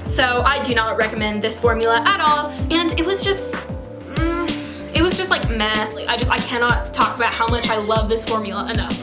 So I do not recommend this formula at all, and it was just like meh. Like, I cannot talk about how much I love this formula enough.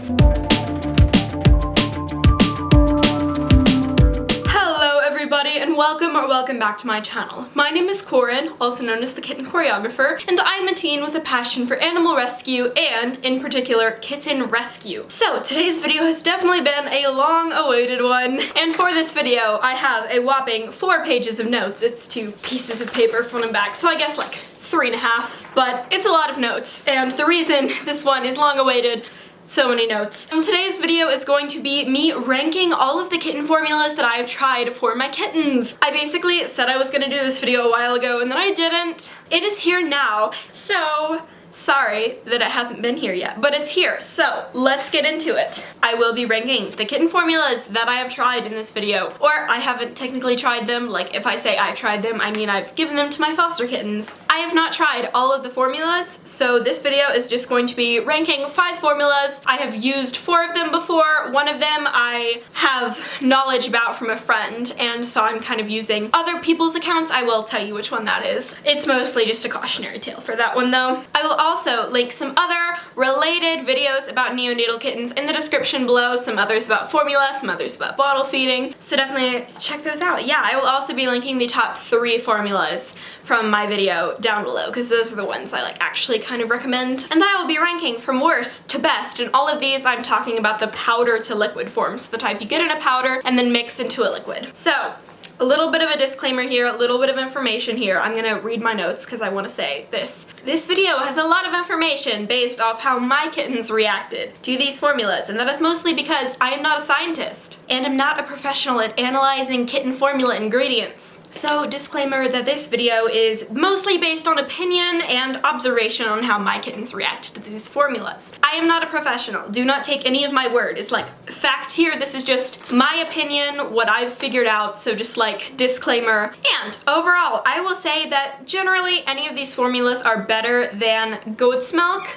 Hello everybody, and welcome back to my channel. My name is Corin, also known as the Kitten Choreographer, and I'm a teen with a passion for animal rescue and, in particular, kitten rescue. So today's video has definitely been a long-awaited one, and for this video I have a whopping 4 pages of notes. It's 2 pieces of paper front and back, so I guess like 3.5, but it's a lot of notes, and the reason this one is long-awaited, so many notes. Today's video is going to be me ranking all of the kitten formulas that I have tried for my kittens. I basically said I was gonna do this video a while ago and then I didn't. It is here now, so sorry that it hasn't been here yet, but it's here, so let's get into it. I will be ranking the kitten formulas that I have tried in this video, or I haven't technically tried them. Like, if I say I've tried them, I mean I've given them to my foster kittens. I have not tried all of the formulas, so this video is just going to be ranking 5 formulas. I have used 4 of them before. One of them I have knowledge about from a friend, and so I'm kind of using other people's accounts. I will tell you which one that is. It's mostly just a cautionary tale for that one though. I will also link some other related videos about neonatal kittens in the description below, some others about formula, some others about bottle feeding, so definitely check those out. Yeah, I will also be linking the top 3 formulas from my video down below, because those are the ones I like actually kind of recommend. And I will be ranking from worst to best, and all of these I'm talking about the powder to liquid forms, the type you get in a powder and then mix into a liquid. So, a little bit of a disclaimer here, a little bit of information here. I'm gonna read my notes because I want to say this. This video has a lot of information based off how my kittens reacted to these formulas, and that is mostly because I am not a scientist and am not a professional at analyzing kitten formula ingredients. So, disclaimer that this video is mostly based on opinion and observation on how my kittens react to these formulas. I am not a professional. Do not take any of my word. It's like fact here. This is just my opinion, what I've figured out, so just like disclaimer. And overall, I will say that generally any of these formulas are better than goat's milk.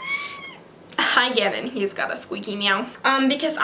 Hi Gannon, he's got a squeaky meow. Because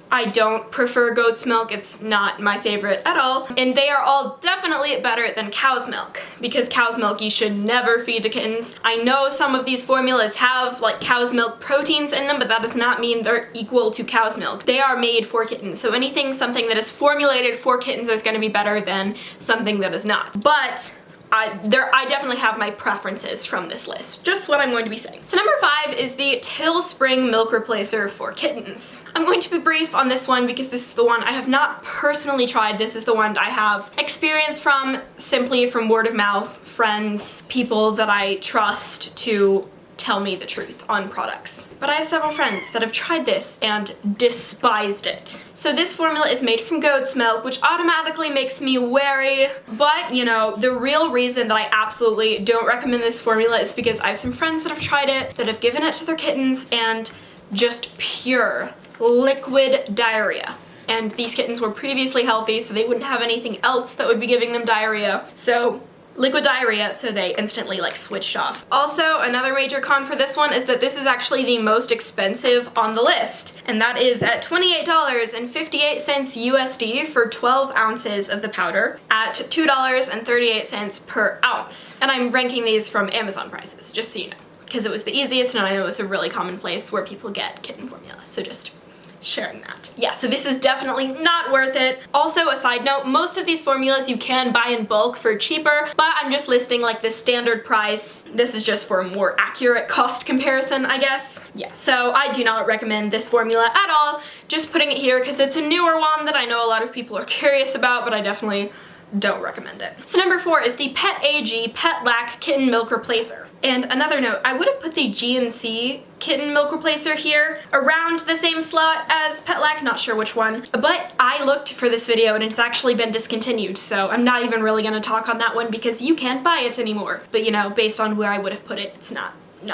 I don't prefer goat's milk. It's not my favorite at all. And they are all definitely better than cow's milk, because cow's milk you should never feed to kittens. I know some of these formulas have like cow's milk proteins in them, but that does not mean they're equal to cow's milk. They are made for kittens, so something that is formulated for kittens is going to be better than something that is not. But I definitely have my preferences from this list, just what I'm going to be saying. So number 5 is the Tillspring milk replacer for kittens. I'm going to be brief on this one because this is the one I have not personally tried. This is the one I have experience from, simply from word of mouth, friends, people that I trust to tell me the truth on products. But I have several friends that have tried this and despised it. So this formula is made from goat's milk, which automatically makes me wary, but you know, the real reason that I absolutely don't recommend this formula is because I have some friends that have tried it, that have given it to their kittens, and just pure liquid diarrhea. And these kittens were previously healthy, so they wouldn't have anything else that would be giving them diarrhea. So liquid diarrhea, so they instantly like switched off. Also, another major con for this one is that this is actually the most expensive on the list, and that is at $28.58 USD for 12 ounces of the powder at $2.38 per ounce. And I'm ranking these from Amazon prices, just so you know, because it was the easiest, and I know it's a really common place where people get kitten formula, so just sharing that. Yeah, so this is definitely not worth it. Also, a side note, most of these formulas you can buy in bulk for cheaper, but I'm just listing like the standard price. This is just for a more accurate cost comparison, I guess. Yeah, so I do not recommend this formula at all. Just putting it here because it's a newer one that I know a lot of people are curious about, but I definitely don't recommend it. So number 4 is the Pet AG Pet Lac Kitten Milk Replacer. And another note, I would have put the GNC kitten milk replacer here around the same slot as Pet Lac, not sure which one, but I looked for this video and it's actually been discontinued, so I'm not even really gonna talk on that one because you can't buy it anymore. But you know, based on where I would have put it, it's not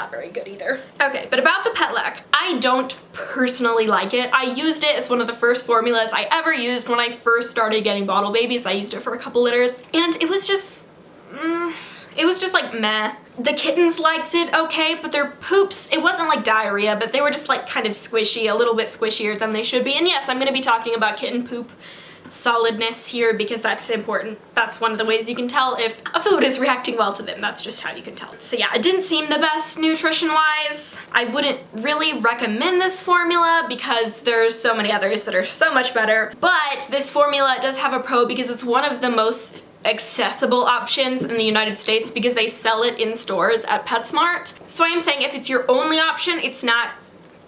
very good either. Okay, but about the Pet Lac, I don't personally like it. I used it as one of the first formulas I ever used when I first started getting bottle babies. I used it for a couple litters, and it was just like meh. The kittens liked it okay, but their poops, it wasn't like diarrhea, but they were just like kind of squishy, a little bit squishier than they should be. And yes, I'm gonna be talking about kitten poop solidness here because that's important. That's one of the ways you can tell if a food is reacting well to them. That's just how you can tell. So yeah, it didn't seem the best nutrition-wise. I wouldn't really recommend this formula because there's so many others that are so much better. But this formula does have a pro because it's one of the most accessible options in the United States because they sell it in stores at PetSmart. So I am saying if it's your only option, it's not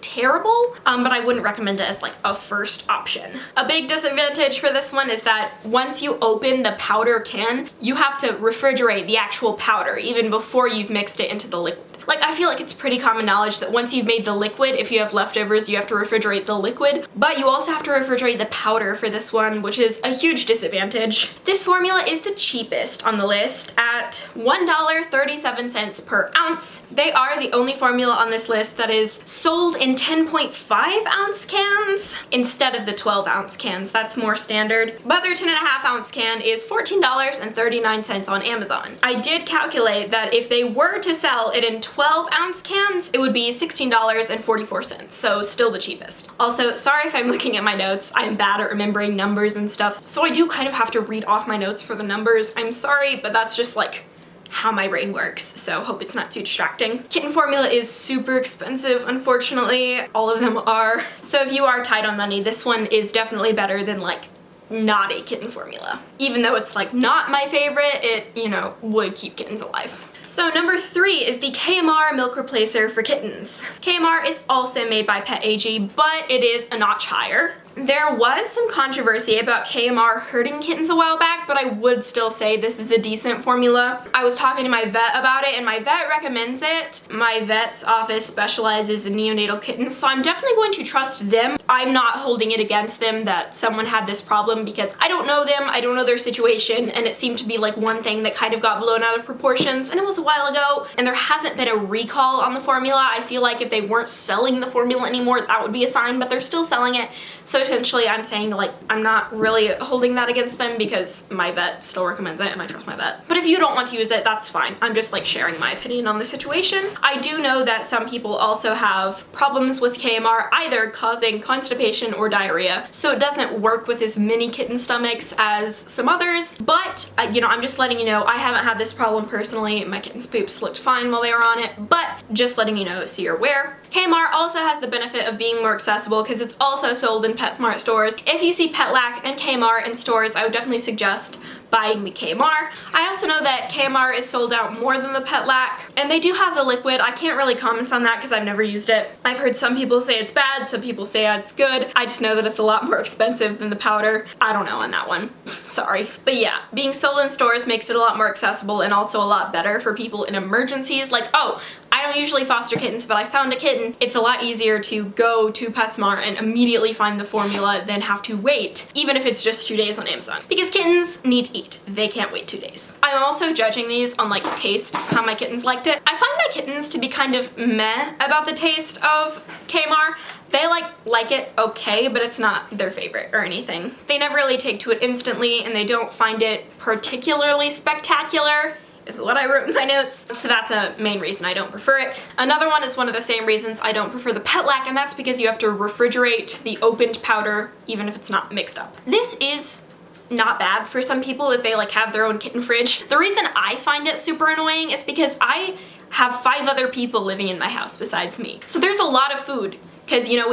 terrible, but I wouldn't recommend it as like a first option. A big disadvantage for this one is that once you open the powder can, you have to refrigerate the actual powder even before you've mixed it into the liquid. Like, I feel like it's pretty common knowledge that once you've made the liquid, if you have leftovers, you have to refrigerate the liquid, but you also have to refrigerate the powder for this one, which is a huge disadvantage. This formula is the cheapest on the list at $1.37 per ounce. They are the only formula on this list that is sold in 10.5 ounce cans instead of the 12 ounce cans. That's more standard. But their 10.5 ounce can is $14.39 on Amazon. I did calculate that if they were to sell it in 12 ounce cans, it would be $16.44, so still the cheapest. Also, sorry if I'm looking at my notes. I'm bad at remembering numbers and stuff, so I do kind of have to read off my notes for the numbers. I'm sorry, but that's just like how my brain works, so hope it's not too distracting. Kitten formula is super expensive, unfortunately. All of them are. So if you are tight on money, this one is definitely better than like not a kitten formula. Even though it's like not my favorite, it, you know, would keep kittens alive. So number 3 is the KMR milk replacer for kittens. KMR is also made by Pet AG, but it is a notch higher. There was some controversy about KMR hurting kittens a while back, but I would still say this is a decent formula. I was talking to my vet about it and my vet recommends it. My vet's office specializes in neonatal kittens, so I'm definitely going to trust them. I'm not holding it against them that someone had this problem because I don't know them, I don't know their situation, and it seemed to be like one thing that kind of got blown out of proportions, and it was a while ago, and there hasn't been a recall on the formula. I feel like if they weren't selling the formula anymore, that would be a sign, but they're still selling it. So essentially I'm saying like I'm not really holding that against them because my vet still recommends it and I trust my vet. But if you don't want to use it, that's fine. I'm just like sharing my opinion on the situation. I do know that some people also have problems with KMR either causing constipation or diarrhea, so it doesn't work with as many kitten stomachs as some others, but you know, I'm just letting you know I haven't had this problem personally. My kitten's poops looked fine while they were on it, but just letting you know so you're aware. KMR also has the benefit of being more accessible because it's also sold in PetSmart stores. If you see PetLac and KMR in stores, I would definitely suggest buying the KMR. I also know that KMR is sold out more than the PetLac, and they do have the liquid. I can't really comment on that because I've never used it. I've heard some people say it's bad, some people say it's good. I just know that it's a lot more expensive than the powder. I don't know on that one. Sorry. But yeah, being sold in stores makes it a lot more accessible and also a lot better for people in emergencies. Like, oh, I don't usually foster kittens, but I found a kitten. It's a lot easier to go to PetSmart and immediately find the formula than have to wait, even if it's just 2 days on Amazon. Because kittens need to eat. They can't wait 2 days. I'm also judging these on like taste, how my kittens liked it. I find my kittens to be kind of meh about the taste of KMR. They like it okay, but it's not their favorite or anything. They never really take to it instantly and they don't find it particularly spectacular, is what I wrote in my notes. So that's a main reason I don't prefer it. Another one is one of the same reasons I don't prefer the PetLac, and that's because you have to refrigerate the opened powder even if it's not mixed up. This is not bad for some people if they like have their own kitten fridge. The reason I find it super annoying is because I have 5 other people living in my house besides me. So there's a lot of food because, you know,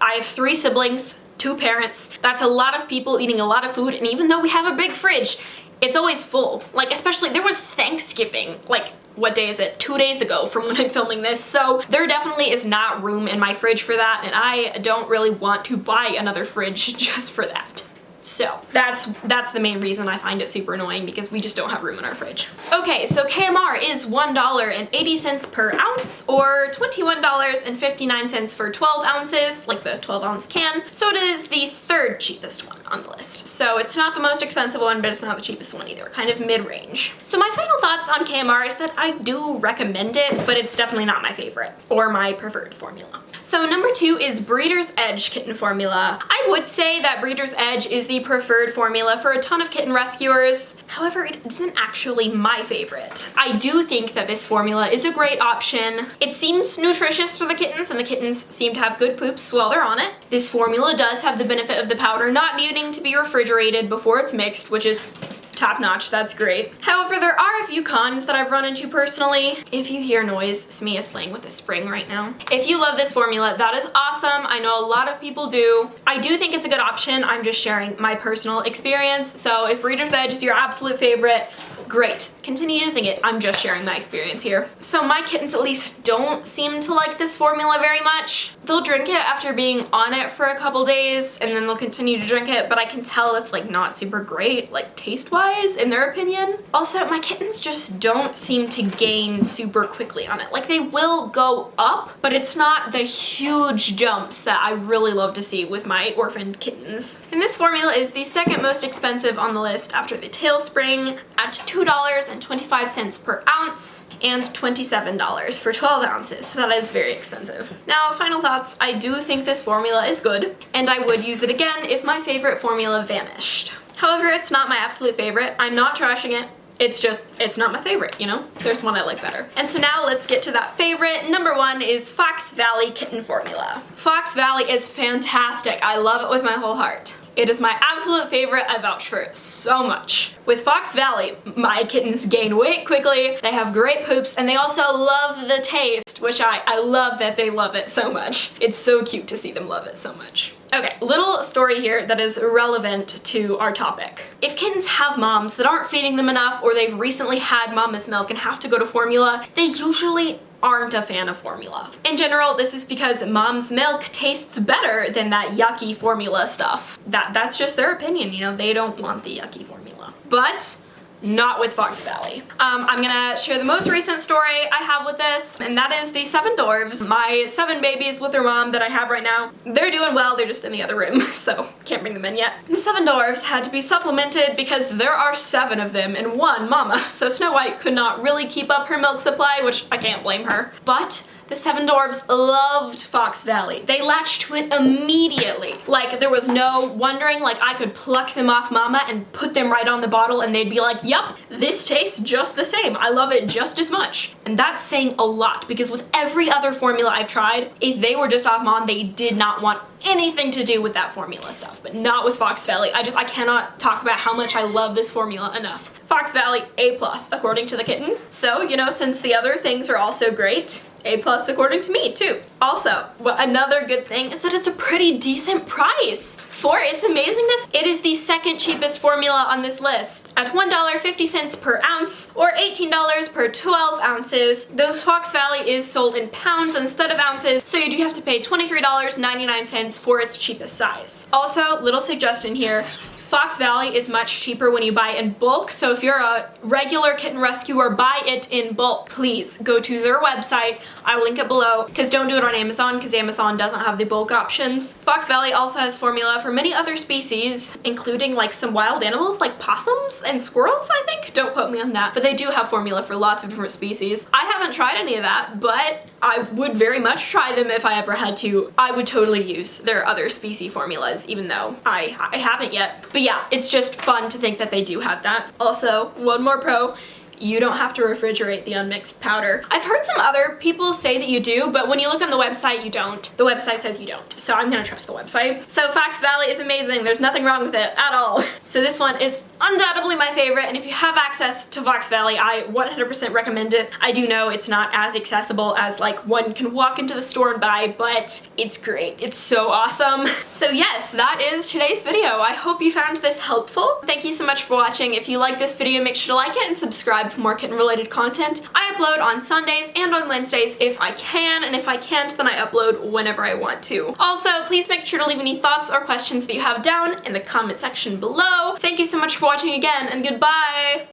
I have 3 siblings, 2 parents. That's a lot of people eating a lot of food, and even though we have a big fridge, it's always full. Like, especially, there was Thanksgiving, like, what day is it? 2 days ago from when I'm filming this, so there definitely is not room in my fridge for that, and I don't really want to buy another fridge just for that. So that's the main reason I find it super annoying, because we just don't have room in our fridge. Okay, so KMR is $1.80 per ounce or $21.59 for 12 ounces, like the 12 ounce can. So it is the 3rd cheapest one on the list. So it's not the most expensive one, but it's not the cheapest one either, kind of mid-range. So my final thoughts on KMR is that I do recommend it, but it's definitely not my favorite or my preferred formula. So number 2 is Breeder's Edge Kitten Formula. I would say that Breeder's Edge is the preferred formula for a ton of kitten rescuers. However, it isn't actually my favorite. I do think that this formula is a great option. It seems nutritious for the kittens, and the kittens seem to have good poops while they're on it. This formula does have the benefit of the powder not needing to be refrigerated before it's mixed, which is top notch, that's great. However, there are a few cons that I've run into personally. If you hear noise, Smee is playing with a spring right now. If you love this formula, that is awesome. I know a lot of people do. I do think it's a good option. I'm just sharing my personal experience. So if Breeder's Edge is your absolute favorite, great. Continue using it. I'm just sharing my experience here. So my kittens at least don't seem to like this formula very much. They'll drink it after being on it for a couple days and then they'll continue to drink it, but I can tell it's like not super great, like taste-wise, in their opinion. Also, my kittens just don't seem to gain super quickly on it. Like they will go up, but it's not the huge jumps that I really love to see with my orphan kittens. And this formula is the second most expensive on the list after the Tillspring at $2.25 per ounce and $27 for 12 ounces, so that is very expensive. Now, final thoughts, I do think this formula is good, and I would use it again if my favorite formula vanished. However, it's not my absolute favorite. I'm not trashing it. It's just, it's not my favorite, you know? There's one I like better. And so now let's get to that favorite. Number one is Fox Valley Kitten Formula. Fox Valley is fantastic. I love it with my whole heart. It is my absolute favorite. I vouch for it so much. With Fox Valley, my kittens gain weight quickly, they have great poops, and they also love the taste, which I love that they love it so much. It's so cute to see them love it so much. Okay, little story here that is relevant to our topic. If kittens have moms that aren't feeding them enough, or they've recently had mama's milk and have to go to formula, they usually aren't a fan of formula. In general, this is because mom's milk tastes better than that yucky formula stuff. That's just their opinion, you know, they don't want the yucky formula. But not with Fox Valley. I'm gonna share the most recent story I have with this, and that is the 7 dwarves. My 7 babies with their mom that I have right now. They're doing well, they're just in the other room, so can't bring them in yet. The 7 dwarves had to be supplemented because there are 7 of them and 1 mama, so Snow White could not really keep up her milk supply, which I can't blame her. But the 7 dwarves loved Fox Valley. They latched to it immediately. Like, there was no wondering, like I could pluck them off mama and put them right on the bottle and they'd be like, yup, this tastes just the same. I love it just as much. And that's saying a lot because with every other formula I've tried, if they were just off mom, they did not want anything to do with that formula stuff, but not with Fox Valley. I cannot talk about how much I love this formula enough. Fox Valley, A+, according to the kittens. So, you know, since the other things are also great, A+ according to me too. Also, another good thing is that it's a pretty decent price. For its amazingness, it is the second cheapest formula on this list at $1.50 per ounce or $18 per 12 ounces. The Fox Valley is sold in pounds instead of ounces, so you do have to pay $23.99 for its cheapest size. Also, little suggestion here, Fox Valley is much cheaper when you buy in bulk, so if you're a regular kitten rescuer, buy it in bulk. Please go to their website. I will link it below, because don't do it on Amazon, because Amazon doesn't have the bulk options. Fox Valley also has formula for many other species, including like some wild animals like possums and squirrels, I think. Don't quote me on that, but they do have formula for lots of different species. I haven't tried any of that, but I would very much try them if I ever had to. I would totally use their other species formulas, even though I haven't yet. But yeah, it's just fun to think that they do have that. Also, one more pro, you don't have to refrigerate the unmixed powder. I've heard some other people say that you do, but when you look on the website, you don't. The website says you don't, so I'm gonna trust the website. So Fox Valley is amazing. There's nothing wrong with it at all. So this one is undoubtedly my favorite, and if you have access to Fox Valley, I 100% recommend it. I do know it's not as accessible as like one can walk into the store and buy, but it's great. It's so awesome. So yes, that is today's video. I hope you found this helpful. Thank you so much for watching. If you like this video, make sure to like it and subscribe for more kitten related content. I upload on Sundays and on Wednesdays if I can, and if I can't, then I upload whenever I want to. Also, please make sure to leave any thoughts or questions that you have down in the comment section below. Thank you so much for watching again, and goodbye!